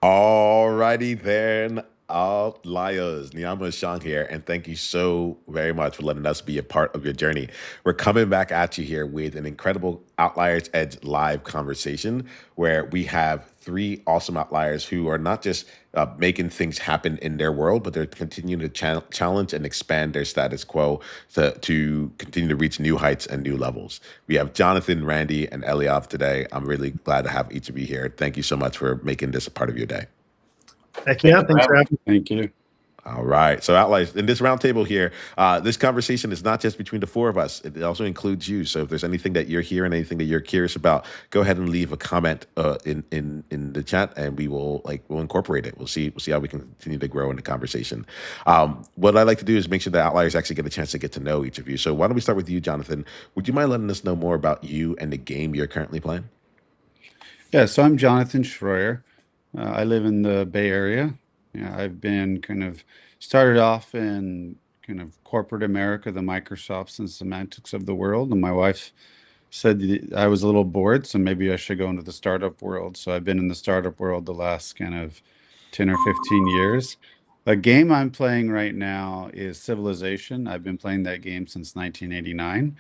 All righty then, Outliers. Niiamah Ashong here, and thank you so very much for letting us be a part of your journey. We're coming back at you here with an incredible Outliers Edge live conversation where we have three awesome outliers who are not just making things happen in their world, but they're continuing to challenge and expand their status quo to continue to reach new heights and new levels. We have Jonathan, Randy, and Eliav today. I'm really glad to have each of you here. Thank you so much for making this a part of your day. Heck Thank yeah, you for thanks for having me. having Thank you. All right. So, Outliers, in this roundtable here, this conversation is not just between the four of us, it also includes you. So, if there's anything that you're hearing, anything that you're curious about, go ahead and leave a comment in the chat, and we'll incorporate it. We'll see how we can continue to grow in the conversation. What I like to do is make sure the Outliers actually get a chance to get to know each of you. So, why don't we start with you, Jonathan? Would you mind letting us know more about you and the game you're currently playing? Yeah, so I'm Jonathan Schroyer. I live in the Bay Area. Yeah, I've been kind of started off in kind of corporate America, the Microsofts and semantics of the world. And my wife said that I was a little bored, so maybe I should go into the startup world. So I've been in the startup world the last kind of 10 or 15 years. A game I'm playing right now is Civilization. I've been playing that game since 1989.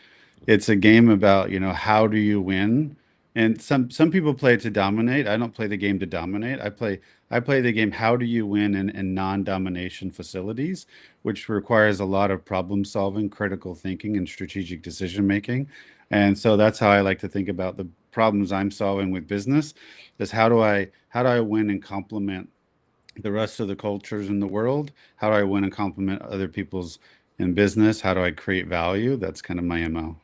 It's a game about, how do you win? And some people play it to dominate. I don't play the game to dominate. I play the game how do you win in non-domination facilities, which requires a lot of problem solving, critical thinking, and strategic decision making. And so that's how I like to think about the problems I'm solving with business is how do I win and complement the rest of the cultures in the world? How do I win and complement other people's in business? How do I create value? That's kind of my MO.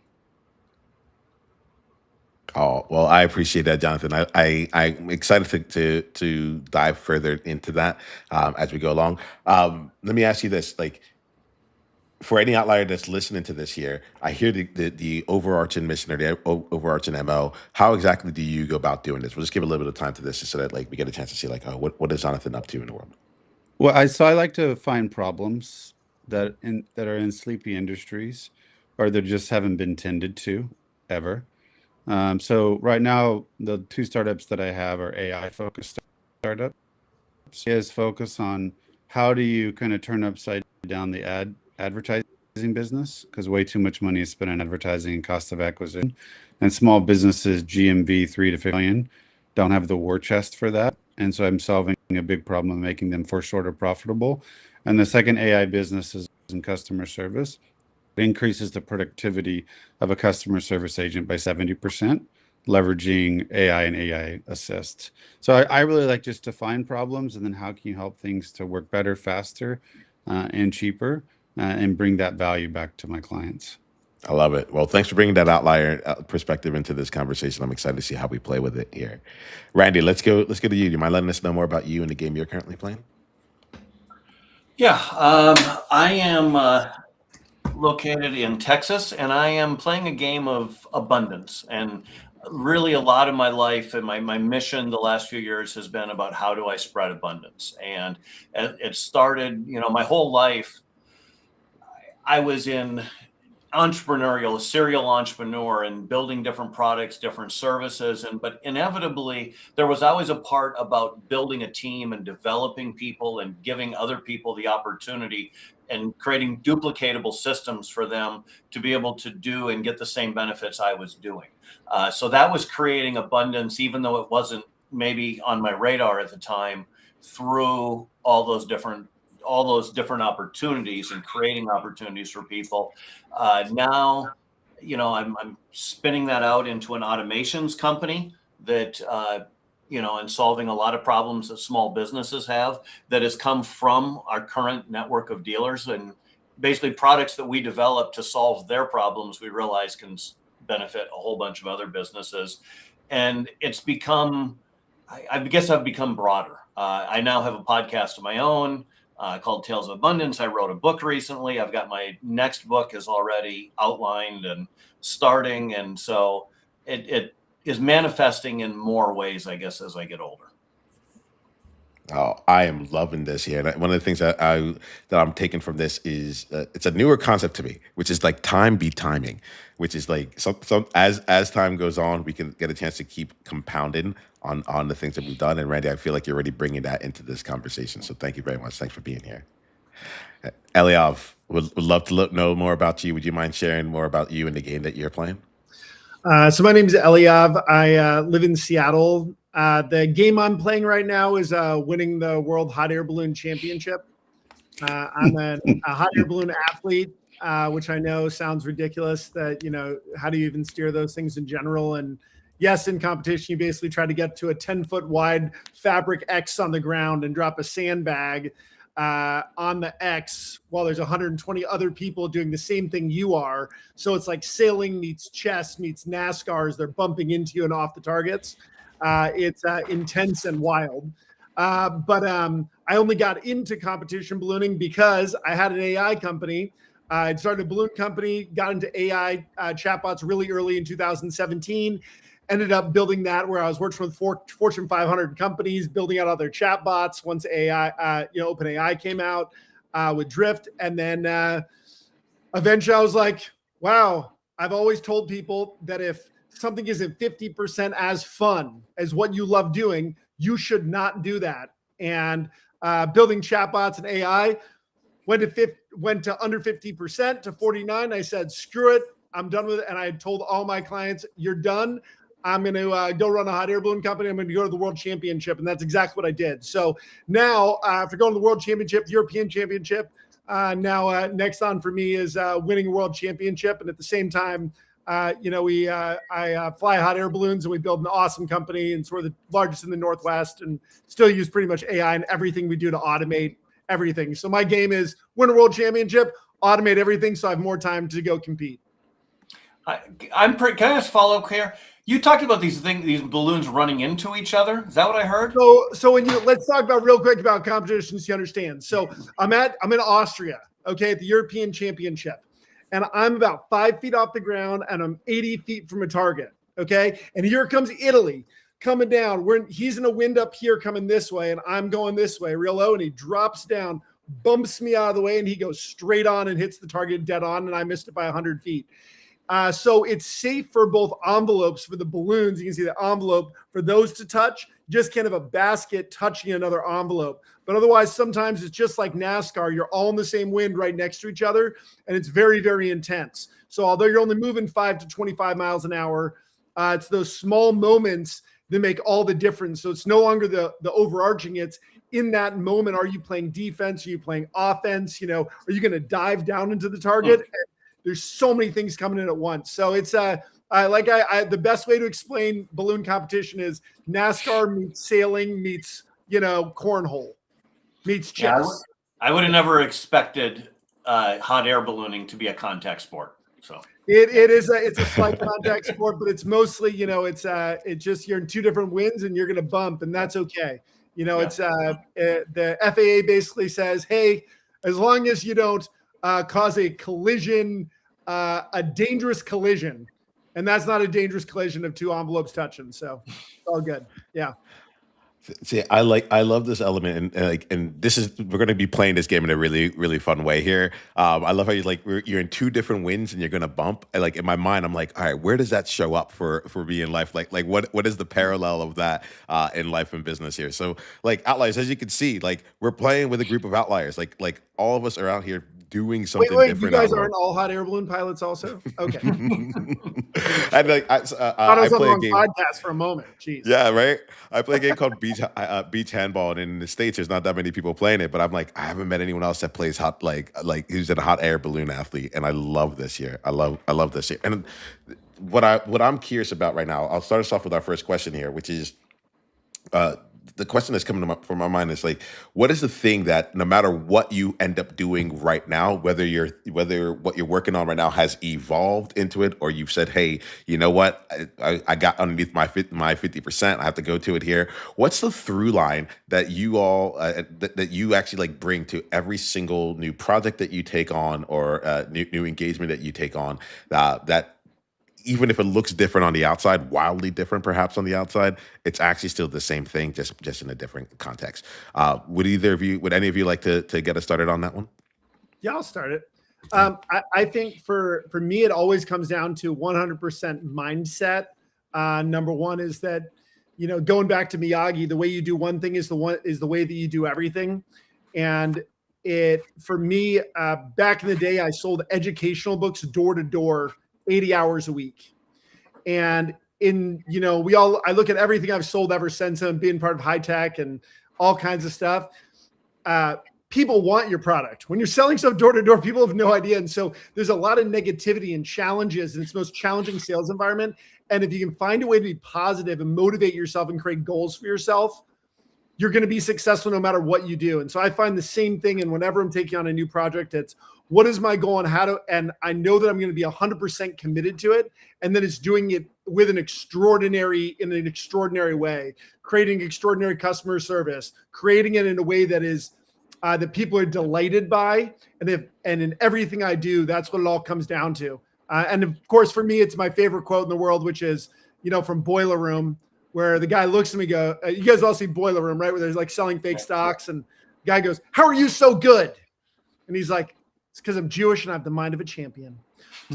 Oh, well, I appreciate that, Jonathan. I'm excited to dive further into that as we go along. Let me ask you this: like, for any outlier that's listening to this here, I hear the overarching mission or the overarching MO. How exactly do you go about doing this? We'll just give a little bit of time to this, just so that like we get a chance to see like, oh, what is Jonathan up to in the world? Well, I like to find problems that are in sleepy industries or that just haven't been tended to ever. So right now, the two startups that I have are AI focused startups. Is focus on how do you kind of turn upside down the advertising business because way too much money is spent on advertising and cost of acquisition, and small businesses GMV 3 to 5 million don't have the war chest for that, and so I'm solving a big problem of making them for shorter profitable. And the second AI business is in customer service. It increases the productivity of a customer service agent by 70%, leveraging AI and AI assist. So I really like just to find problems and then how can you help things to work better, faster, and cheaper, and bring that value back to my clients. I love it. Well, thanks for bringing that outlier perspective into this conversation. I'm excited to see how we play with it here. Randy, let's go. Let's go to you. Do you mind letting us know more about you and the game you're currently playing? Yeah, I am located in Texas, and I am playing a game of abundance. And really, a lot of my life and my mission the last few years has been about how do I spread abundance. And it started, my whole life, I was in entrepreneurial, a serial entrepreneur, and building different products, different services. But inevitably, there was always a part about building a team and developing people and giving other people the opportunity and creating duplicatable systems for them to be able to do and get the same benefits I was doing. So that was creating abundance, even though it wasn't maybe on my radar at the time, through all those different opportunities and creating opportunities for people. Now, I'm spinning that out into an automations company that, and solving a lot of problems that small businesses have that has come from our current network of dealers and basically products that we develop to solve their problems we realize can benefit a whole bunch of other businesses. And it's become, I guess I've become broader. I now have a podcast of my own called Tales of Abundance. I wrote a book recently. I've got my next book is already outlined and starting. And so it is manifesting in more ways, I guess, as I get older. Oh, I am loving this here. And one of the things that I'm taking from this is it's a newer concept to me, which is like time be timing, which is like some as time goes on, we can get a chance to keep compounding on the things that we've done. And Randy, I feel like you're already bringing that into this conversation. So thank you very much. Thanks for being here. Eliav, would love to know more about you. Would you mind sharing more about you and the game that you're playing? So my name is Eliyav. I live in Seattle. The game I'm playing right now is winning the World Hot Air Balloon Championship. I'm a hot air balloon athlete, which I know sounds ridiculous that, how do you even steer those things in general? And yes, in competition, you basically try to get to a 10-foot wide fabric X on the ground and drop a sandbag on the X while there's 120 other people doing the same thing you are. So it's like sailing meets chess meets NASCAR as they're bumping into you and off the targets. It's intense and wild. But I only got into competition ballooning because I had an AI company. I'd started a balloon company, got into AI chatbots really early in 2017. Ended up building that where I was working with Fortune 500 companies, building out all their chatbots once AI, OpenAI came out with Drift. And then eventually I was like, wow, I've always told people that if something isn't 50% as fun as what you love doing, you should not do that. And building chatbots and AI went to under 50% to 49. I said, screw it. I'm done with it. And I told all my clients, you're done. I'm going to go run a hot air balloon company. I'm going to go to the world championship. And that's exactly what I did. So now after going to the world championship, European championship, now next on for me is winning a world championship. And at the same time, I fly hot air balloons and we build an awesome company. And we're the largest in the Northwest and still use pretty much AI in everything we do to automate everything. So my game is win a world championship, automate everything. So I have more time to go compete. Can I just follow up here? You talked about these balloons running into each other. Is that what I heard? So when let's talk about real quick about competitions, you understand. So I'm in Austria, okay, at the European Championship, and I'm about 5 feet off the ground, and I'm 80 feet from a target, okay. And here comes Italy coming down. He's in a wind up here coming this way, and I'm going this way real low, and he drops down, bumps me out of the way, and he goes straight on and hits the target dead on, and I missed it by 100 feet. So it's safe for both envelopes for the balloons. You can see the envelope for those to touch, just kind of a basket touching another envelope. But otherwise, sometimes it's just like NASCAR. You're all in the same wind right next to each other, and it's very, very intense. So although you're only moving 5 to 25 miles an hour, it's those small moments that make all the difference. So it's no longer the overarching. It's in that moment. Are you playing defense? Are you playing offense? Are you going to dive down into the target? There's so many things coming in at once. So it's the best way to explain balloon competition is NASCAR meets sailing meets cornhole meets chess. I would have never expected hot air ballooning to be a contact sport. So it's a slight contact sport, but it's mostly it's just you're in two different winds and you're gonna bump, and that's okay. It's the FAA basically says, hey, as long as you don't cause a collision, a dangerous collision. And that's not a dangerous collision of two envelopes touching. So it's all good. Yeah. See, I love this element, and this is we're going to be playing this game in a really, really fun way here. I love how you're in two different winds and you're going to bump. Like in my mind, I'm like, all right, where does that show up for me in life? Like what is the parallel of that in life and business here? So like Outliers, as you can see, like we're playing with a group of outliers. Like all of us are out here doing something different. You guys aren't all hot air balloon pilots also? Okay. I play a game podcast for a moment. Jeez. Yeah, right. I play a game called beach handball, and in the States, there's not that many people playing it. But I'm like, I haven't met anyone else that plays who's a hot air balloon athlete, and I love this here. I love this here. And what I'm curious about right now, I'll start us off with our first question here, which is the question that's coming up from my mind is like, what is the thing that no matter what you end up doing right now, whether what you're working on right now has evolved into it, or you've said, hey, you know what, I got underneath my 50%, I have to go to it here. What's the through line that you all that you actually like bring to every single new project that you take on, or new engagement that you take on, that even if it looks different on the outside, wildly different perhaps on the outside, it's actually still the same thing, just in a different context. Would any of you like to get us started on that one? Yeah, I'll start it. I think for me, it always comes down to 100% mindset. Number one is that, going back to Miyagi, the way you do one thing is the way that you do everything. And for me, back in the day, I sold educational books door to door, 80 hours a week. And I look at everything I've sold ever since and being part of high tech and all kinds of stuff. People want your product. When you're selling stuff door to door, people have no idea. And so there's a lot of negativity and challenges, and it's the most challenging sales environment. And if you can find a way to be positive and motivate yourself and create goals for yourself, you're going to be successful no matter what you do. And so I find the same thing. And whenever I'm taking on a new project, it's what is my goal and I know that I'm going to be 100% committed to it. And then it's doing it with in an extraordinary way, creating extraordinary customer service, creating it in a way that is that people are delighted by. And in everything I do, that's what it all comes down to. And of course, for me, it's my favorite quote in the world, which is, from Boiler Room, where the guy looks at me, you guys all see Boiler Room, right? Where there's like selling fake stocks, and the guy goes, "How are you so good?" And he's like, "It's because I'm Jewish and I have the mind of a champion."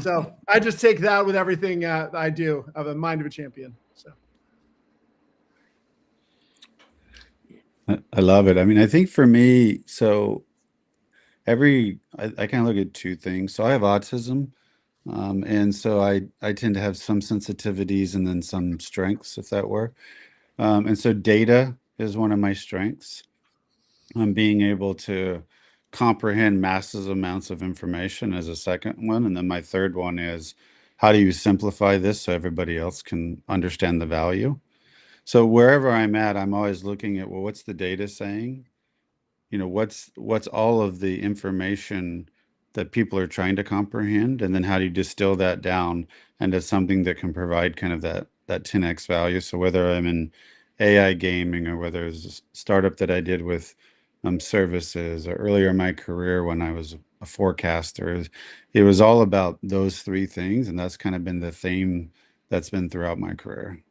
So I just take that with everything I do. I have a mind of a champion. So I love it. I mean, I think for me, so I kind of look at two things. So I have autism. And so I tend to have some sensitivities and then some strengths, if that were. And so data is one of my strengths. Being able to comprehend massive amounts of information as a second one. And then my third one is, how do you simplify this so everybody else can understand the value? So wherever I'm at, I'm always looking at, well, what's the data saying? What's all of the information that people are trying to comprehend, and then how do you distill that down into something that can provide kind of that 10x value? So whether I'm in AI gaming, or whether it's a startup that I did with services, or earlier in my career when I was a forecaster, it was all about those three things, and that's kind of been the theme that's been throughout my career.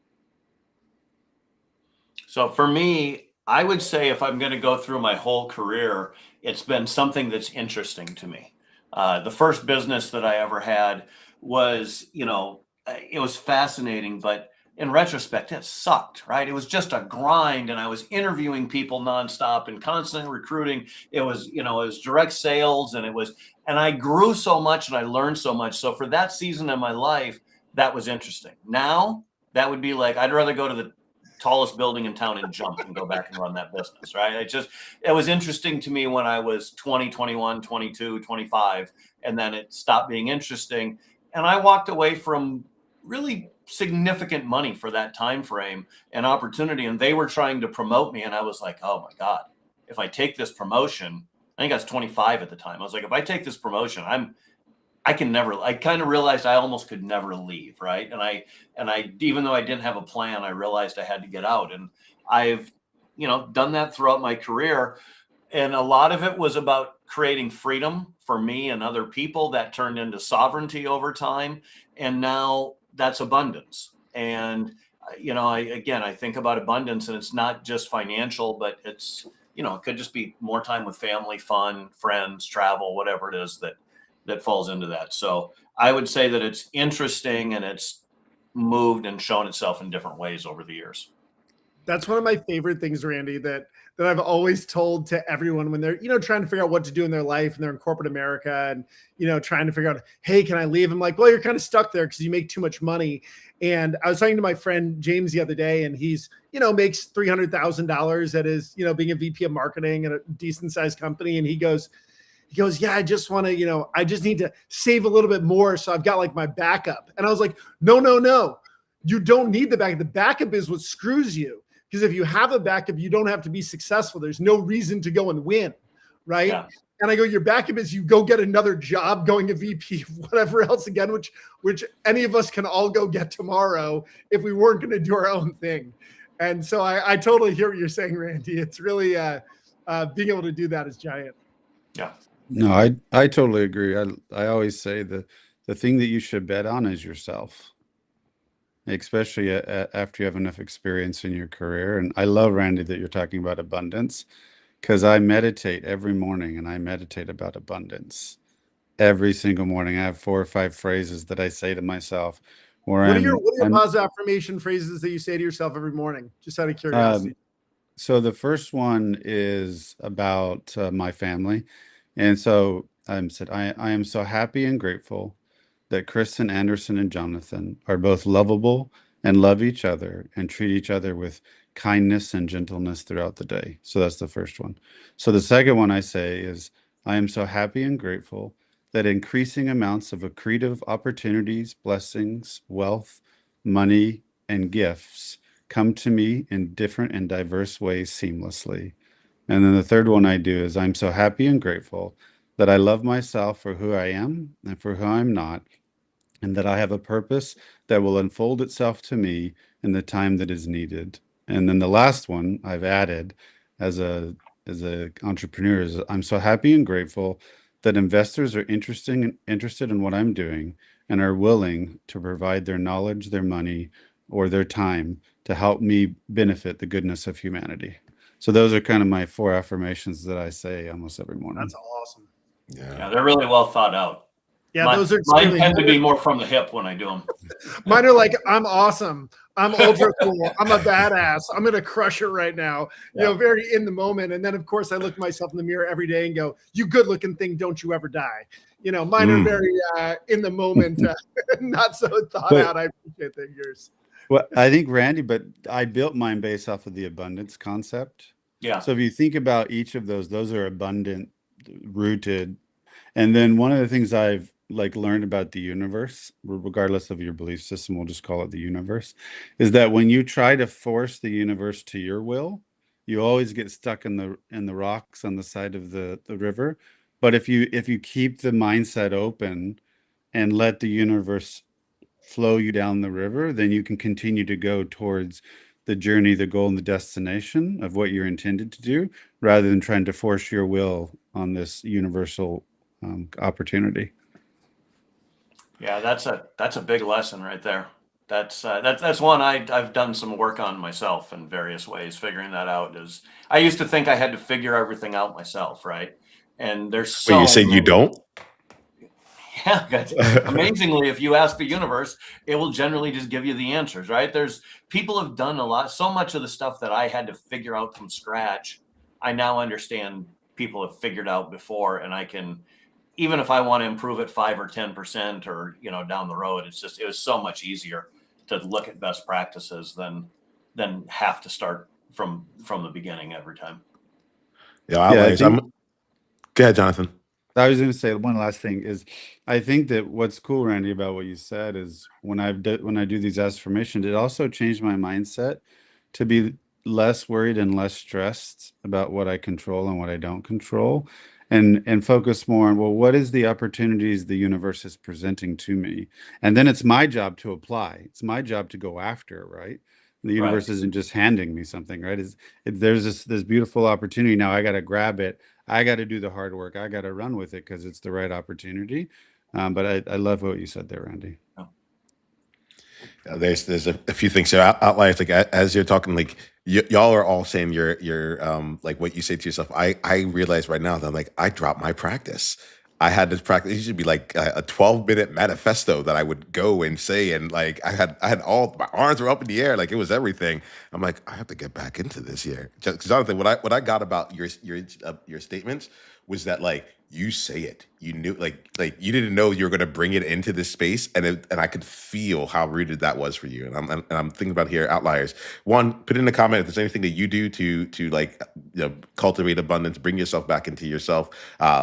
So for me, I would say if I'm going to go through my whole career, it's been something that's interesting to me. The first business that I ever had was, it was fascinating, but in retrospect, it sucked, right? It was just a grind, and I was interviewing people nonstop and constantly recruiting. It was, it was direct sales, and I grew so much and I learned so much. So for that season of my life, that was interesting. Now that would be like, I'd rather go to the tallest building in town and jump and go back and run that business, right? It was interesting to me when I was 20, 21, 22, 25, and then it stopped being interesting. And I walked away from really significant money for that time frame and opportunity. And they were trying to promote me. And I was like, oh my God, if I take this promotion, I think I was 25 at the time. I was like, if I take this promotion, I kind of realized I almost could never leave. Right. And I, even though I didn't have a plan, I realized I had to get out. And I've, done that throughout my career. And a lot of it was about creating freedom for me and other people that turned into sovereignty over time. And now that's abundance. And, I think about abundance, and it's not just financial, but it's, it could just be more time with family, fun, friends, travel, whatever it is that falls into that. So I would say that it's interesting, and it's moved and shown itself in different ways over the years. That's one of my favorite things, Randy, that I've always told to everyone when they're, trying to figure out what to do in their life, and they're in corporate America and, trying to figure out, hey, can I leave? I'm like, well, you're kind of stuck there because you make too much money. And I was talking to my friend James the other day, and he's, makes $300,000 at his, being a VP of marketing at a decent sized company. And he goes, yeah, I just want to, I just need to save a little bit more. So I've got like my backup. And I was like, no, you don't need the backup. The backup is what screws you. Because if you have a backup, you don't have to be successful. There's no reason to go and win, right? Yeah. And I go, your backup is you go get another job going a VP of whatever else again, which any of us can all go get tomorrow if we weren't going to do our own thing. And so I totally hear what you're saying, Randy. It's really being able to do that is giant. Yeah. No, I totally agree. I always say the thing that you should bet on is yourself. especially after you have enough experience in your career. And I love, Randy, that you're talking about abundance because I meditate every morning and I meditate about abundance every single morning. I have 4 or 5 phrases that I say to myself where What are your I'm positive affirmation phrases that you say to yourself every morning? Just out of curiosity. So the first one is about my family. And so I am so happy and grateful that Kristen, Anderson, and Jonathan are both lovable and love each other and treat each other with kindness and gentleness throughout the day. So that's the first one. So the second one I say is, I am so happy and grateful that increasing amounts of accretive opportunities, blessings, wealth, money, and gifts come to me in different and diverse ways seamlessly. And then the third one I do is, I'm so happy and grateful that I love myself for who I am and for who I'm not, and that I have a purpose that will unfold itself to me in the time that is needed. And then the last one I've added as a entrepreneur is, I'm so happy and grateful that investors are interested in what I'm doing and are willing to provide their knowledge, their money, or their time to help me benefit the goodness of humanity. So those are kind of my 4 affirmations that I say almost every morning. That's awesome. Yeah, they're really well thought out. Yeah, those are mine extremely tend to be more from the hip when I do them. Mine are like, I'm awesome. I'm ultra cool. I'm a badass. I'm going to crush it right now. You know, very in the moment. And then, of course, I look at myself in the mirror every day and go, you good looking thing. Don't you ever die. You know, mine are very in the moment, not so thought out. I appreciate that yours. Well, I think, Randy, but I built mine based off of the abundance concept. Yeah. So if you think about each of those are abundant, rooted. And then one of the things I've learned about the universe, regardless of your belief system, we'll just call it the universe, is that when you try to force the universe to your will, you always get stuck in the rocks on the side of the river. But if you keep the mindset open and let the universe flow you down the river, then you can continue to go towards the journey, the goal, and the destination of what you're intended to do, rather than trying to force your will on this universal opportunity. Yeah, that's a big lesson right there. That's one I've done some work on myself in various ways, figuring that out. Is I used to think I had to figure everything out myself, right? And there's so Wait, you said you don't? Yeah, amazingly, if you ask the universe, it will generally just give you the answers, right? There's people have done so much of the stuff that I had to figure out from scratch. I now understand people have figured out before, and I can, even if I want to improve it 5 or 10% or, down the road, it was so much easier to look at best practices than have to start from the beginning every time. Yeah, Outliers. Go ahead, Jonathan. I was going to say one last thing is, I think that what's cool, Randy, about what you said is when I do these affirmations, it also changed my mindset to be less worried and less stressed about what I control and what I don't control, and focus more on, well, what is the opportunities the universe is presenting to me, and then it's my job to apply. It's my job to go after it, right? The universe isn't just handing me something, right? There's this beautiful opportunity. Now I got to grab it. I got to do the hard work. I got to run with it because it's the right opportunity. But I love what you said there, Randy. There's a few things. So Outliers, as you're talking, y'all are all saying your like what you say to yourself. I realize right now that I dropped my practice. I had this practice. It should be like a 12-minute manifesto that I would go and say, and I had all my arms were up in the air, it was everything. I'm like, I have to get back into this here. Jonathan, what I got about your statements was that you say it, you knew you didn't know you were going to bring it into this space, and I could feel how rooted that was for you. And I'm thinking about here, Outliers. One, put in the comment if there's anything that you do to cultivate abundance, bring yourself back into yourself,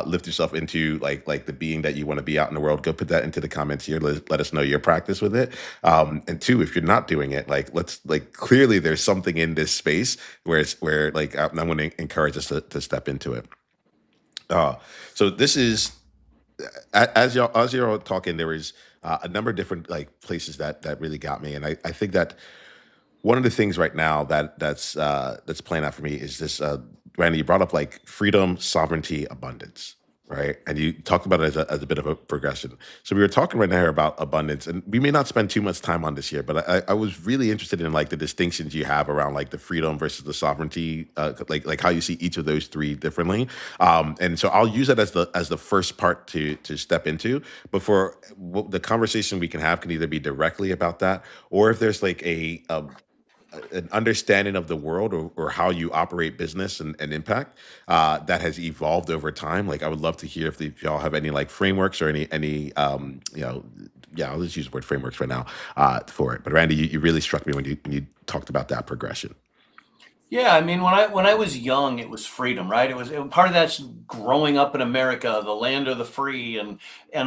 lift yourself into the being that you want to be out in the world. Go put that into the comments here. Let us know your practice with it. And two, if you're not doing it, let's clearly there's something in this space where I'm going to encourage us to step into it. So this is as you're talking, there was a number of different places that really got me, and I think that one of the things right now that's playing out for me is this. Randy, you brought up freedom, sovereignty, abundance. right? And you talked about it as a bit of a progression. So we were talking right now here about abundance, and we may not spend too much time on this here, but I was really interested in like the distinctions you have around like the freedom versus the sovereignty, like how you see each of those three differently. And so I'll use it as the first part to step into. But for the conversation we can have can either be directly about that, or if there's like an understanding of the world, or how you operate business and impact that has evolved over time. Like I would love to hear if y'all have any like frameworks or any yeah, I'll just use the word frameworks right now for it. But Randy, you really struck me when you talked about that progression. Yeah, I mean, when I was young, it was freedom, right? Part of that's growing up in America, the land of the free, and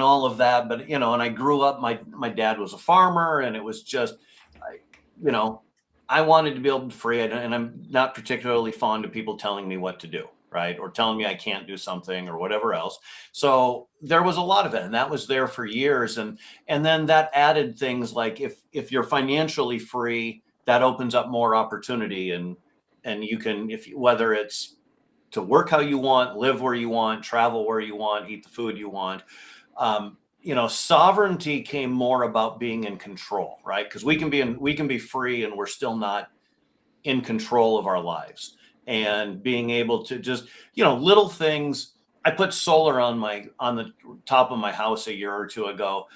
all of that. But and I grew up. My dad was a farmer, and it was just, I, you know, I wanted to be able to be free, and I'm not particularly fond of people telling me what to do, right, or telling me I can't do something or whatever else. So there was a lot of it, and that was there for years, and then that added things like if you're financially free, that opens up more opportunity and you can whether it's to work how you want, live where you want, travel where you want, eat the food you want. Sovereignty came more about being in control, right? Because we can be free and we're still not in control of our lives, and being able to just little things. I put solar on the top of my house a year or two ago,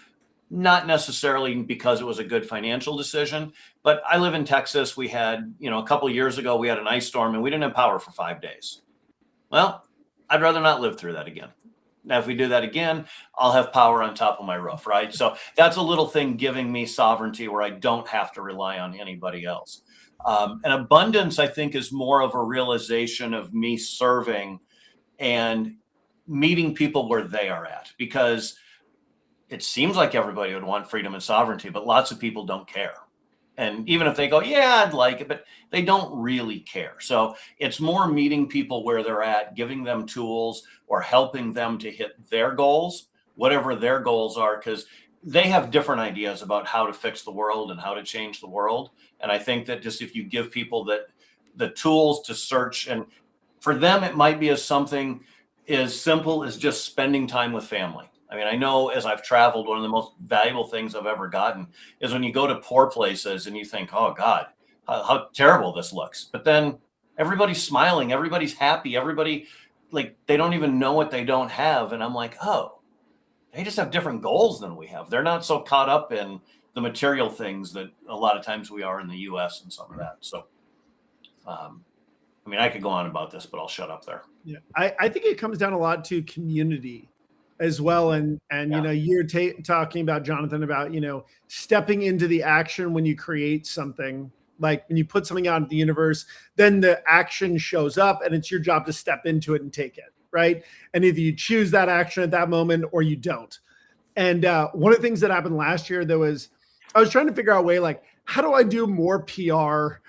not necessarily because it was a good financial decision, but I live in Texas. We had, a couple of years ago, we had an ice storm and we didn't have power for 5 days. Well, I'd rather not live through that again. Now, if we do that again, I'll have power on top of my roof, right? So that's a little thing giving me sovereignty where I don't have to rely on anybody else. And abundance, I think, is more of a realization of me serving and meeting people where they are at, because it seems like everybody would want freedom and sovereignty, but lots of people don't care. And even if they go, yeah, I'd like it, but they don't really care. So it's more meeting people where they're at, giving them tools or helping them to hit their goals, whatever their goals are, because they have different ideas about how to fix the world and how to change the world. And I think that just if you give people the tools to search, and for them, it might be something as simple as just spending time with family. I mean, I know as I've traveled, one of the most valuable things I've ever gotten is when you go to poor places and you think, oh God, how terrible this looks. But then everybody's smiling, everybody's happy, everybody, like, they don't even know what they don't have. And I'm like, oh, they just have different goals than we have. They're not so caught up in the material things that a lot of times we are in the US and some of that. So, I mean, I could go on about this, but I'll shut up there. Yeah, I think it comes down a lot to community as well. And Yeah. you're talking about, Jonathan, about, stepping into the action when you create something, like when you put something out into the universe, then the action shows up and it's your job to step into it and take it, right? And either you choose that action at that moment or you don't. And one of the things that happened last year, I was trying to figure out a way, like, how do I do more PR,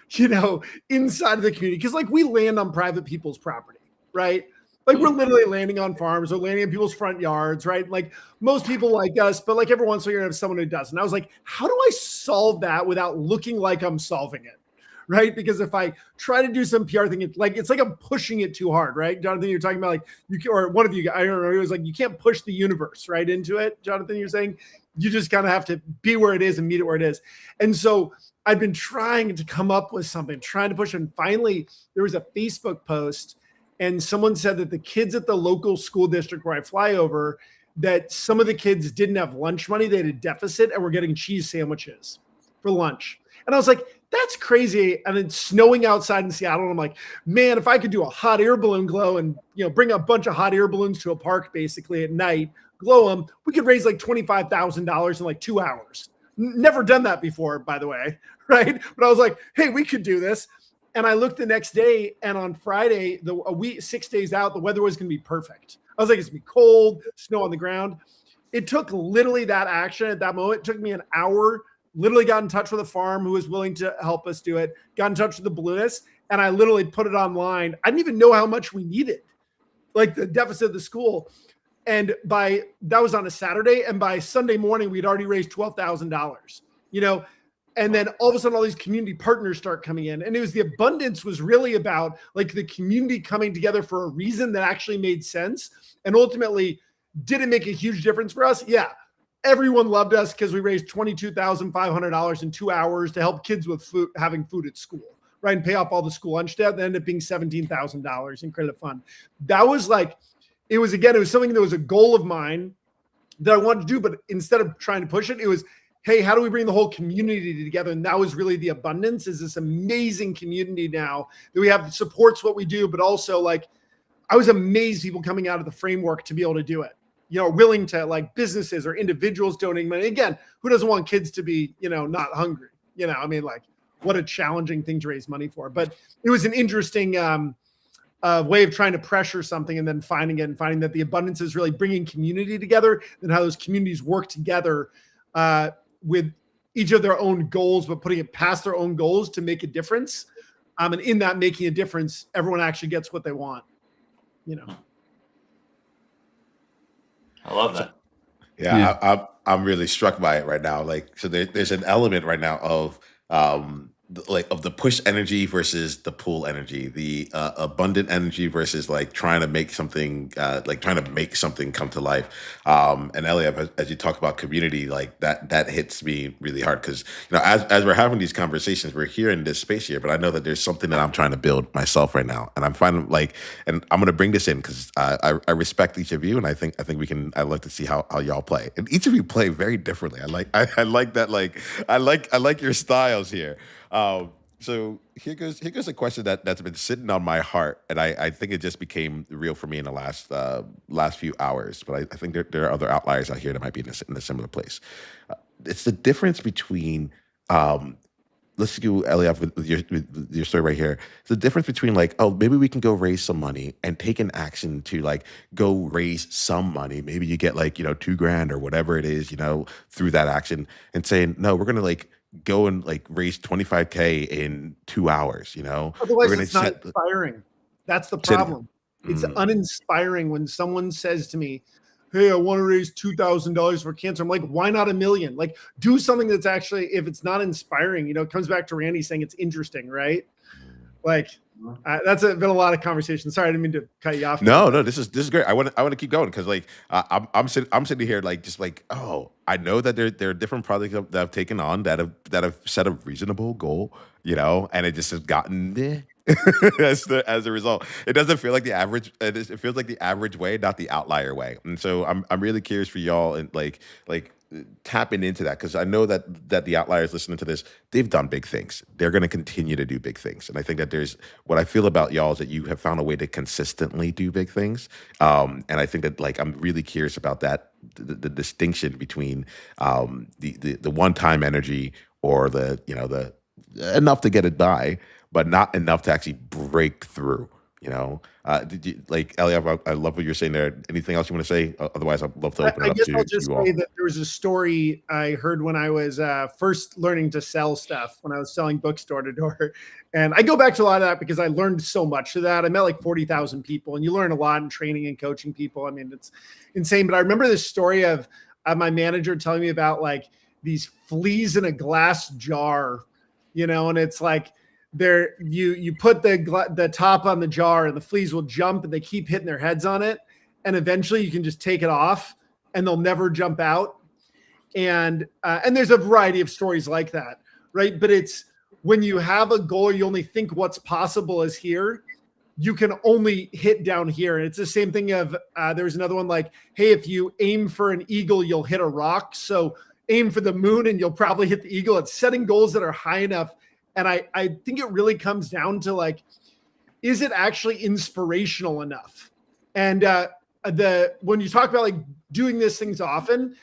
inside of the community? Because like we land on private people's property, right? Like we're literally landing on farms or landing in people's front yards, right? Like most people like us, but like every once in a while you're gonna have someone who doesn't. I was like, how do I solve that without looking like I'm solving it? Right? Because if I try to do some PR thing, it's like I'm pushing it too hard, right? Jonathan, you're talking about like or one of you, I don't know, it was like you can't push the universe right into it. Jonathan, you're saying you just kind of have to be where it is and meet it where it is. And so I've been trying to come up with something, trying to push, and finally there was a Facebook post. And someone said that the kids at the local school district where I fly over, that some of the kids didn't have lunch money. They had a deficit and were getting cheese sandwiches for lunch. And I was like, that's crazy. And it's snowing outside in Seattle. And I'm like, man, if I could do a hot air balloon glow and, bring a bunch of hot air balloons to a park basically at night, glow them, we could raise like $25,000 in like 2 hours. Never done that before, by the way. Right. But I was like, hey, we could do this. And I looked the next day, and on Friday, a week, 6 days out, the weather was going to be perfect. I was like, it's going to be cold, snow on the ground. It took literally that action at that moment. It took me an hour, literally got in touch with a farm who was willing to help us do it, got in touch with the balloonist, and I literally put it online. I didn't even know how much we needed, like the deficit of the school. And that was on a Saturday, and by Sunday morning, we'd already raised $12,000. And then all of a sudden, all these community partners start coming in. And it was the abundance was really about like the community coming together for a reason that actually made sense. And ultimately, did it make a huge difference for us? Yeah. Everyone loved us because we raised $22,500 in 2 hours to help kids with food, having food at school, right? And pay off all the school lunch debt. That ended up being $17,000 in credit fund. That was like, it was something that was a goal of mine that I wanted to do. But instead of trying to push it, it was, hey, how do we bring the whole community together? And that was really the abundance, is this amazing community now that we have supports what we do, but also like, I was amazed people coming out of the framework to be able to do it, willing to, like, businesses or individuals donating money. Again, who doesn't want kids to be, not hungry? I mean, like, what a challenging thing to raise money for. But it was an interesting way of trying to pressure something and then finding that the abundance is really bringing community together, and how those communities work together with each of their own goals, but putting it past their own goals to make a difference. And in that making a difference, everyone actually gets what they want. I love that. Yeah. I'm really struck by it right now. Like, so there's an element right now of of the push energy versus the pull energy, the abundant energy versus like trying to make something come to life. And Eliav, as you talk about community, like that hits me really hard, because as we're having these conversations, we're here in this space here, but I know that there's something that I'm trying to build myself right now, and I'm finding and I'm going to bring this in because I respect each of you, and I think we can. I like to see how y'all play, and each of you play very differently. I like that. Like I like your styles here. So here goes a question that's been sitting on my heart, and I think it just became real for me in the last few hours. But I think there are other outliers out here that might be in a similar place. It's the difference between let's go, Eliav, with your story right here. It's the difference between like, oh, maybe we can go raise some money and take an action to like go raise some money. Maybe you get like $2,000 or whatever it is, through that action, and saying, no, we're gonna like go and like raise 25K in 2 hours. Otherwise, it's not inspiring. That's the problem. It's uninspiring when someone says to me, hey, I want to raise $2,000 for cancer. I'm like, why not $1 million? Like, do something that's actually, if it's not inspiring, it comes back to Randy saying it's interesting, right? Like, that's been a lot of conversation. Sorry, I didn't mean to cut you off. No, this is great. I want to keep going because like I'm sitting here like just like, oh, I know that there are different projects that I've taken on that have set a reasonable goal, and it just has gotten there. as a result, it doesn't feel like the average. It feels like the average way, not the outlier way. And so I'm really curious for y'all and like tapping into that, because I know that the outliers listening to this, they've done big things. They're going to continue to do big things, and I think that there's what I feel about y'all is that you have found a way to consistently do big things. And I think that like I'm really curious about that the distinction between the one time energy or the enough to get it by, but not enough to actually break through. Did you like Eliav? I love what you're saying there. Anything else you want to say? Otherwise, I'd love to open it up to you. I'll just say that there was a story I heard when I was first learning to sell stuff, when I was selling books door to door. And I go back to a lot of that because I learned so much of that. I met like 40,000 people, and you learn a lot in training and coaching people. I mean, it's insane. But I remember this story of my manager telling me about like these fleas in a glass jar, and it's like, you put the top on the jar and the fleas will jump and they keep hitting their heads on it, and eventually you can just take it off and they'll never jump out. And there's a variety of stories like that, right? But it's when you have a goal, you only think what's possible is here. You can only hit down here. And it's the same thing of there was another one like, hey, if you aim for an eagle, you'll hit a rock. So aim for the moon and you'll probably hit the eagle. It's setting goals that are high enough. And I think it really comes down to like, is it actually inspirational enough? And when you talk about like doing these things often,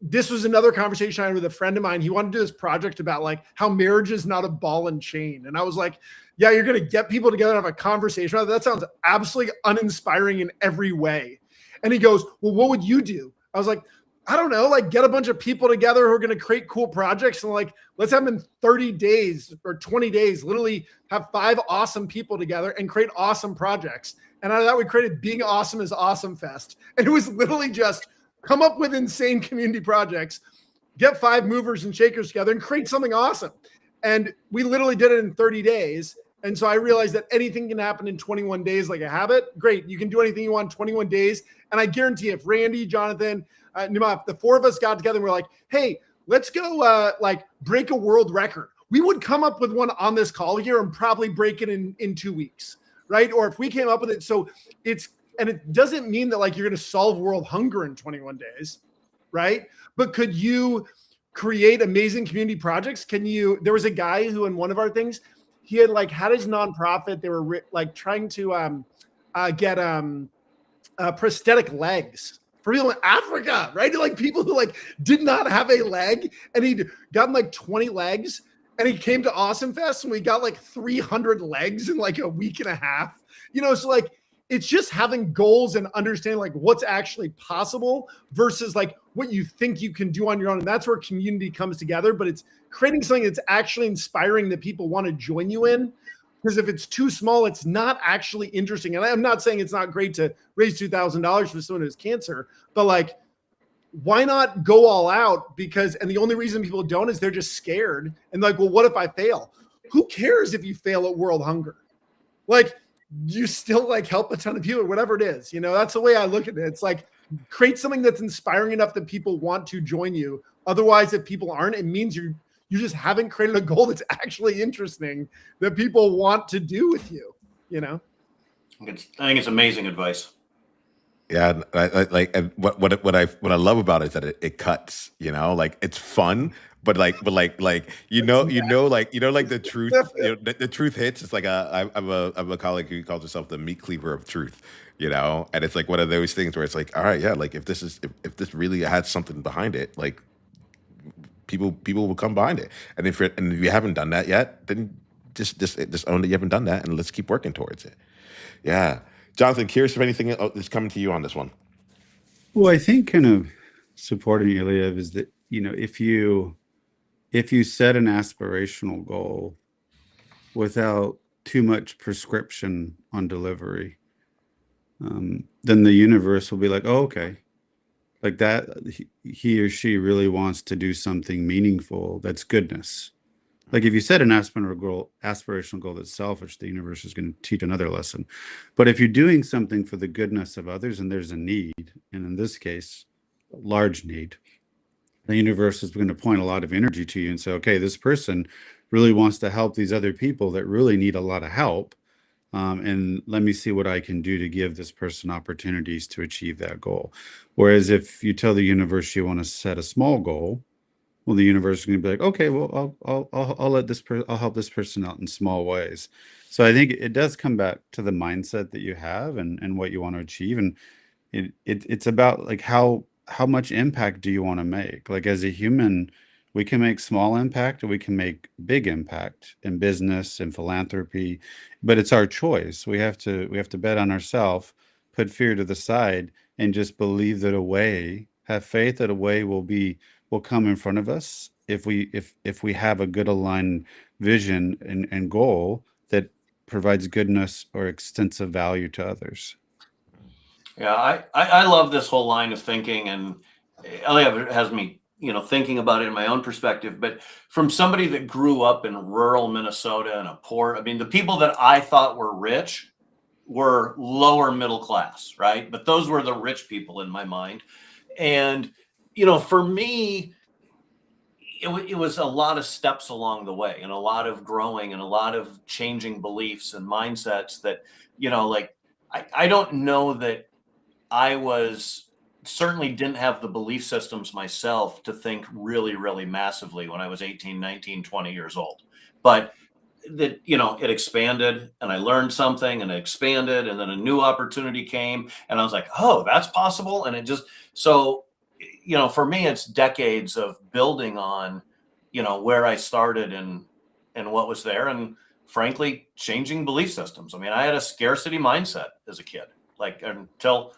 this was another conversation I had with a friend of mine. He wanted to do this project about like how marriage is not a ball and chain. And I was like, yeah, you're going to get people together and have a conversation. That sounds absolutely uninspiring in every way. And he goes, well, what would you do? I was like, I don't know, like get a bunch of people together who are going to create cool projects, and like, let's have them in 30 days or 20 days, literally have 5 awesome people together and create awesome projects. And out of that, we created Being Awesome is Awesome Fest. And it was literally just come up with insane community projects, get 5 movers and shakers together and create something awesome. And we literally did it in 30 days. And so I realized that anything can happen in 21 days like a habit. Great. You can do anything you want in 21 days. And I guarantee if Randy, Jonathan, Niiamah, the 4 of us got together and we're like, hey, let's go break a world record. We would come up with one on this call here and probably break it in 2 weeks, right? Or if we came up with it. So it doesn't mean that like you're going to solve world hunger in 21 days, right? But could you create amazing community projects? There was a guy who in one of our things, he had his nonprofit. They were trying to get prosthetic legs for people in Africa, right? Like people who did not have a leg, and he'd gotten 20 legs, and he came to Awesome Fest and we got 300 legs in a week and a half. So it's just having goals and understanding what's actually possible versus what you think you can do on your own. And that's where community comes together, but it's creating something that's actually inspiring that people want to join you in. Because if it's too small, it's not actually interesting. And I'm not saying it's not great to raise $2,000 for someone who has cancer, but why not go all out? And the only reason people don't is they're just scared. And well, what if I fail? Who cares if you fail at world hunger? You still help a ton of people or whatever it is. That's the way I look at it. It's create something that's inspiring enough that people want to join you. Otherwise, if people aren't, it means you just haven't created a goal that's actually interesting that people want to do with you. I think it's amazing advice. Yeah, and what I love about it is that it cuts. It's fun, but the truth. The truth hits. It's I'm a colleague who calls herself the meat cleaver of truth. And it's one of those things where it's all right, yeah, if this really had something behind it, people will come behind it. And if you haven't done that yet, then just own that you haven't done that, and let's keep working towards it. Yeah. Jonathan, curious if anything is coming to you on this one. Well, I think kind of supporting Eliav is that, if you set an aspirational goal without too much prescription on delivery, then the universe will be like, oh, okay. That he or she really wants to do something meaningful. That's goodness. If you set an aspirational goal that's selfish, the universe is going to teach another lesson. But if you're doing something for the goodness of others and there's a need, and in this case, a large need, the universe is going to point a lot of energy to you and say, okay, this person really wants to help these other people that really need a lot of help. And let me see what I can do to give this person opportunities to achieve that goal. Whereas if you tell the universe you want to set a small goal, well, the universe is going to be like, okay, well, I'll help this person out in small ways. So I think it does come back to the mindset that you have and what you want to achieve. And it's about how much impact do you want to make? As a human, we can make small impact or we can make big impact in business and philanthropy, but it's our choice. We have to bet on ourselves, put fear to the side, and just believe that have faith that a way will come in front of us if we have a good aligned vision and goal that provides goodness or extensive value to others. Yeah, I love this whole line of thinking, and Eliav has me thinking about it in my own perspective. But from somebody that grew up in rural Minnesota and the people that I thought were rich were lower middle class, right? But those were the rich people in my mind. And for me, it was a lot of steps along the way and a lot of growing and a lot of changing beliefs and mindsets that, I don't know that I certainly didn't have the belief systems myself to think really, really massively when I was 18, 19, 20 years old. But that, it expanded and I learned something and it expanded, and then a new opportunity came and I was like, oh, that's possible. And it just, so for me, it's decades of building on, where I started and what was there, and frankly, changing belief systems. I had a scarcity mindset as a kid, until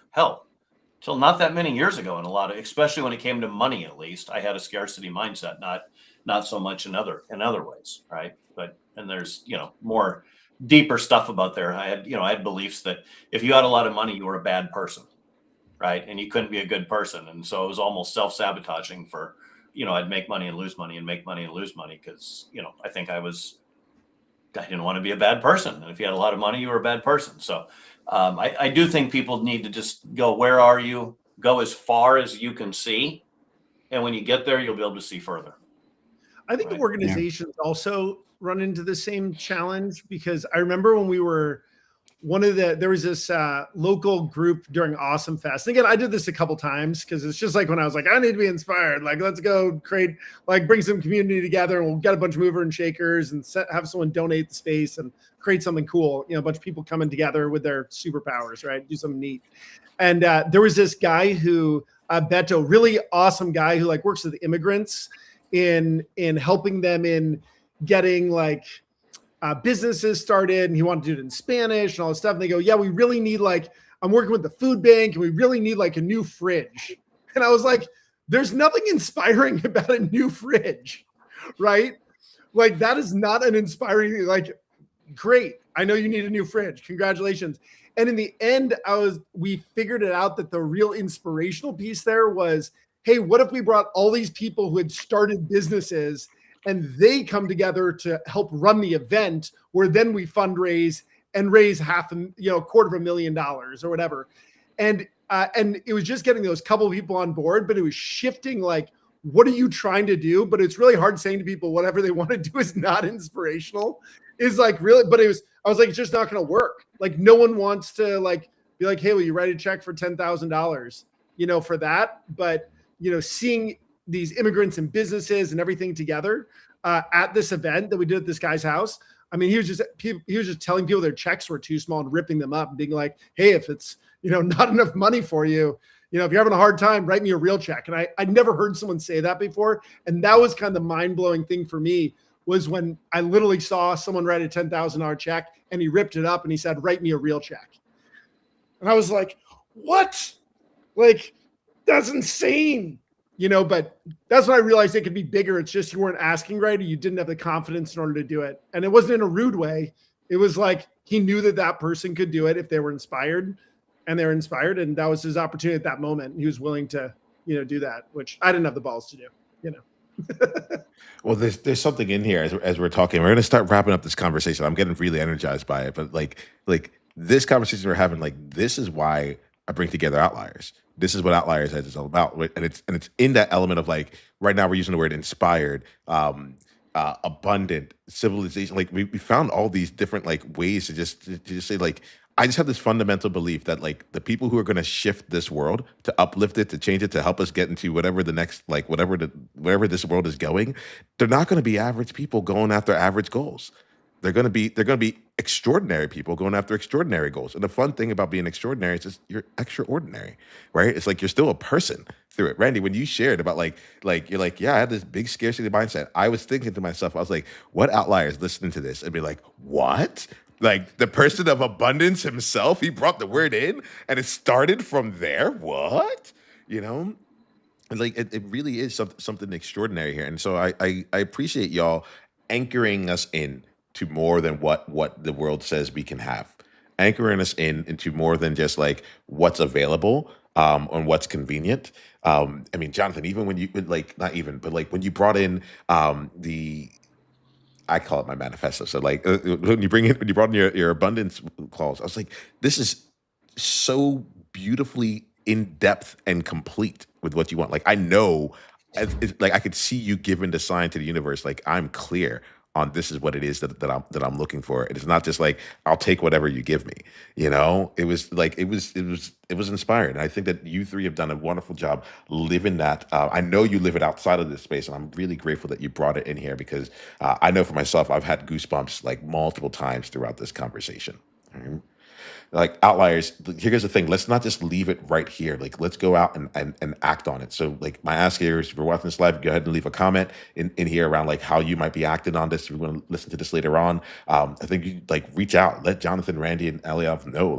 not that many years ago, and especially when it came to money, at least I had a scarcity mindset, not so much in other ways. Right. And there's, more deeper stuff about there. I had beliefs that if you had a lot of money, you were a bad person. Right. And you couldn't be a good person. And so it was almost self-sabotaging for I'd make money and lose money and make money and lose money because, I think I didn't want to be a bad person. And if you had a lot of money, you were a bad person. So I do think people need to just go, where are you? Go as far as you can see. And when you get there, you'll be able to see further. I think organizations also run into the same challenge, because I remember when we were there was this local group during Awesome Fest. And again, I did this a couple times because it's just like when I was like, I need to be inspired. Like, let's go create, like, bring some community together, and we'll get a bunch of mover and shakers and have someone donate the space and create something cool. A bunch of people coming together with their superpowers, right? Do something neat. And there was this guy who, Beto, really awesome guy who like works with immigrants in helping them in getting like businesses started, and he wanted to do it in Spanish and all this stuff. And they go, yeah, we really need, like, I'm working with the food bank and we really need like a new fridge. And I was like, there's nothing inspiring about a new fridge, right? Like, that is not an inspiring, like, great. I know you need a new fridge. Congratulations. And in the end, we figured it out that the real inspirational piece there was, hey, what if we brought all these people who had started businesses and they come together to help run the event, where then we fundraise and raise $250,000 or whatever. And it was just getting those couple of people on board, but it was shifting, like, what are you trying to do? But it's really hard saying to people whatever they want to do is not inspirational. Is like, really, but I was like, it's just not going to work. Like, no one wants to like be like, hey, will you write a check for $10,000, for that? But, seeing these immigrants and businesses and everything together at this event that we did at this guy's house. I mean, he was just telling people their checks were too small and ripping them up and being like, hey, if it's, not enough money for you, if you're having a hard time, write me a real check. And I'd never heard someone say that before. And that was kind of the mind-blowing thing for me, was when I literally saw someone write a $10,000 check and he ripped it up and he said, write me a real check. And I was like, what? Like, that's insane. But that's when I realized it could be bigger. It's just you weren't asking right, or you didn't have the confidence in order to do it. And it wasn't in a rude way. It was like he knew that person could do it if they were inspired, and they were inspired. And that was his opportunity at that moment. He was willing to, do that, which I didn't have the balls to do, Well, there's something in here as we're talking. We're going to start wrapping up this conversation. I'm getting really energized by it. But like this conversation we're having, like, this is why I bring together Outliers. This is what Outliers is all about, and it's in that element of, like, right now we're using the word inspired, abundant, civilization. Like, we found all these different, like, ways to just say, like, I just have this fundamental belief that, like, the people who are going to shift this world, to uplift it, to change it, to help us get into whatever the next, like, wherever this world is going, they're not going to be average people going after average goals. They're going to be extraordinary people going after extraordinary goals. And the fun thing about being extraordinary is just you're extraordinary, right? It's like you're still a person through it. Randy, when you shared about like you're like, yeah, I had this big scarcity mindset. I was thinking to myself, I was like, what Outliers listening to this and be like, what? Like, the person of abundance himself, he brought the word in and it started from there. What? And like, it really is something extraordinary here. And so I appreciate y'all anchoring us in to more than what the world says we can have, anchoring us into more than just like what's available, and what's convenient. I mean, Jonathan, even when you like, not even, but like when you brought in I call it my manifesto. So like, when you brought in your abundance clause, I was like, this is so beautifully in depth and complete with what you want. Like, I know, like, I could see you giving the sign to the universe. Like, I'm clear on this is what it is that I'm looking for. It is not just like, I'll take whatever you give me. It was like, it was inspiring. And I think that you three have done a wonderful job living that. I know you live it outside of this space, and I'm really grateful that you brought it in here, because I know for myself, I've had goosebumps like multiple times throughout this conversation. Like, Outliers, here's the thing, let's not just leave it right here. Like, let's go out and act on it. So like, my ask here is, if you're watching this live, go ahead and leave a comment in here around like how you might be acting on this. If you want to listen to this later on, I think you like reach out, let Jonathan, Randy, and Eliav know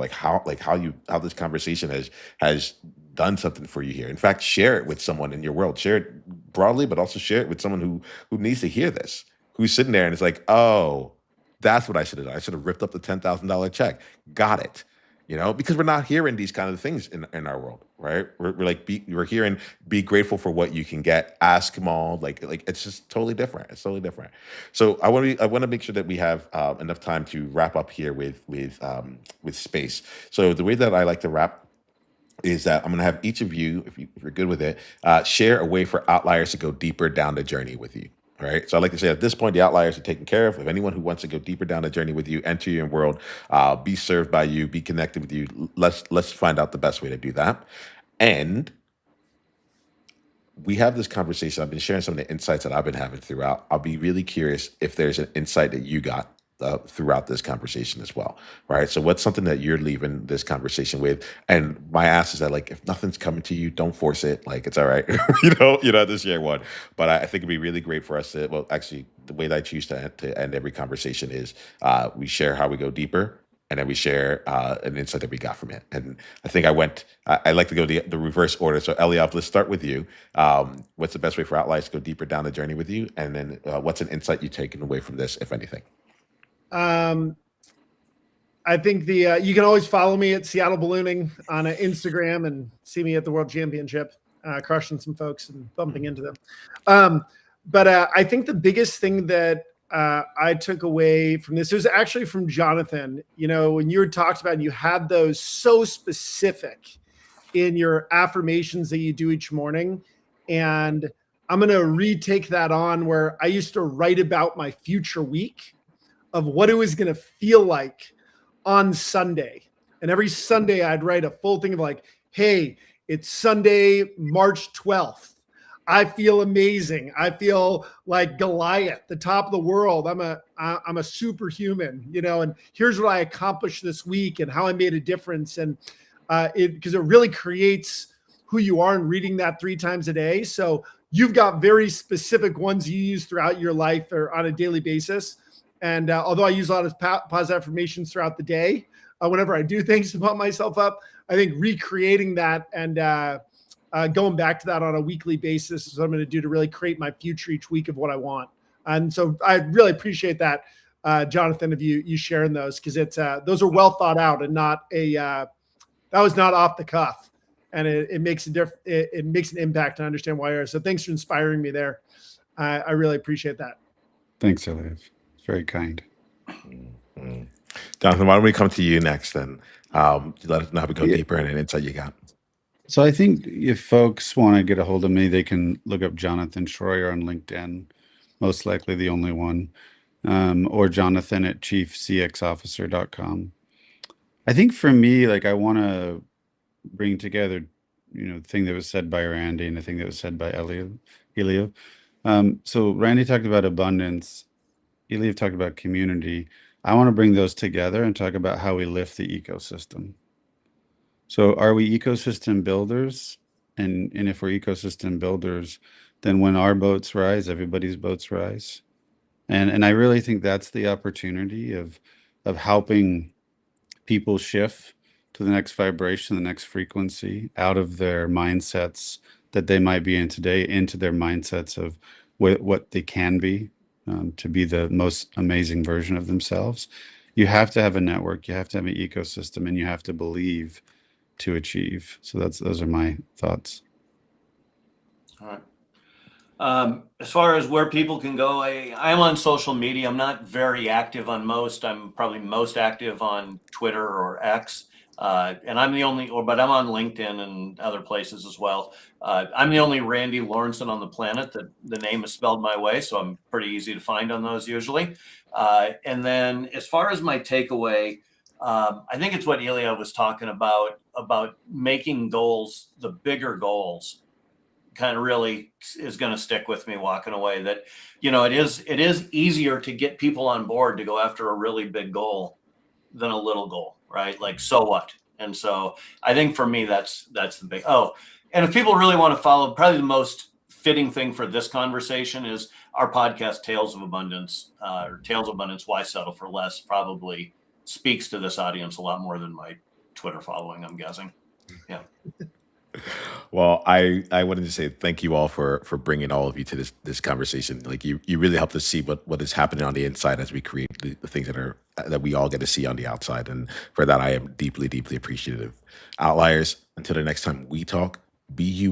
how this conversation has done something for you here. In fact, share it with someone in your world. Share it broadly, but also share it with someone who needs to hear this, who's sitting there and it's like, oh, that's what I should have done. I should have ripped up the $10,000 check. Got it. because we're not hearing these kind of things in our world, right? We're like, we're hearing, be grateful for what you can get, ask them all, like it's just totally different. It's totally different. So I want to make sure that we have enough time to wrap up here with space. So the way that I like to wrap is that I'm going to have each of you, if you're good with it, share a way for outliers to go deeper down the journey with you. All right. So I like to say at this point, the outliers are taken care of. If anyone who wants to go deeper down the journey with you, enter your world, be served by you, be connected with you. Let's find out the best way to do that. And we have this conversation. I've been sharing some of the insights that I've been having throughout. I'll be really curious if there's an insight that you got throughout this conversation as well, right? So, what's something that you're leaving this conversation with? And my ask is that, like, if nothing's coming to you, don't force it. Like, it's all right. You don't have to share one. But I think it'd be really great for us to. Well, actually, the way that I choose to end every conversation is we share how we go deeper, and then we share an insight that we got from it. And I think I like to go the reverse order. So, Eliav, let's start with you. What's the best way for outliers to go deeper down the journey with you? And then what's an insight you've taken away from this, if anything? I think you can always follow me at Seattle Ballooning on Instagram and see me at the World Championship, crushing some folks and bumping into them. But I think the biggest thing that I took away from this was actually from Jonathan. When you talked about and you had those so specific in your affirmations that you do each morning, and I'm going to retake that on where I used to write about my future week of what it was going to feel like on Sunday. And every Sunday I'd write a full thing of like, hey, it's Sunday, March 12th. I feel amazing. I feel like Goliath, the top of the world. I'm a superhuman, and here's what I accomplished this week and how I made a difference. And because it really creates who you are, and reading that 3 times a day. So you've got very specific ones you use throughout your life or on a daily basis. And although I use a lot of positive affirmations throughout the day, whenever I do things to pump myself up, I think recreating that and going back to that on a weekly basis is what I'm going to do to really create my future each week of what I want. And so I really appreciate that, Jonathan, of you sharing those, because it's those are well thought out and not that was not off the cuff. And it makes it makes an impact to understand why you're. So thanks for inspiring me there. I really appreciate that. Thanks, Eliav. Very kind. Mm-hmm. Jonathan, why don't we come to you next and let us know how we go deeper and an insight you got. So I think if folks want to get a hold of me, they can look up Jonathan Schroyer on LinkedIn, most likely the only one, or Jonathan at chiefcxofficer.com. I think for me, like, I want to bring together, the thing that was said by Randy and the thing that was said by Eliav. So Randy talked about abundance. Eliav talked about community. I want to bring those together and talk about how we lift the ecosystem. So are we ecosystem builders? And if we're ecosystem builders, then when our boats rise, everybody's boats rise. And I really think that's the opportunity of helping people shift to the next vibration, the next frequency, out of their mindsets that they might be in today into their mindsets of what they can be. To be the most amazing version of themselves. You have to have a network, you have to have an ecosystem, and you have to believe to achieve. So those are my thoughts. All right. As far as where people can go, I'm on social media. I'm not very active on most. I'm probably most active on Twitter or X. And I'm the only, but I'm on LinkedIn and other places as well. I'm the only Randy Lawrenson on the planet that the name is spelled my way, so I'm pretty easy to find on those usually. And then as far as my takeaway, I think it's what Eliyav was talking about making goals, the bigger goals, kind of really is going to stick with me walking away. That, it is easier to get people on board to go after a really big goal than a little goal, right? Like, so what? And so I think for me, that's the big, and if people really want to follow, probably the most fitting thing for this conversation is our podcast, Tales of Abundance, or Tales of Abundance, Why Settle for Less, probably speaks to this audience a lot more than my Twitter following, I'm guessing. Yeah. Well, I wanted to say thank you all for bringing all of you to this conversation. Like, you really helped us see what is happening on the inside as we create the things that are that we all get to see on the outside. And for that, I am deeply, deeply appreciative. Outliers, until the next time we talk, be you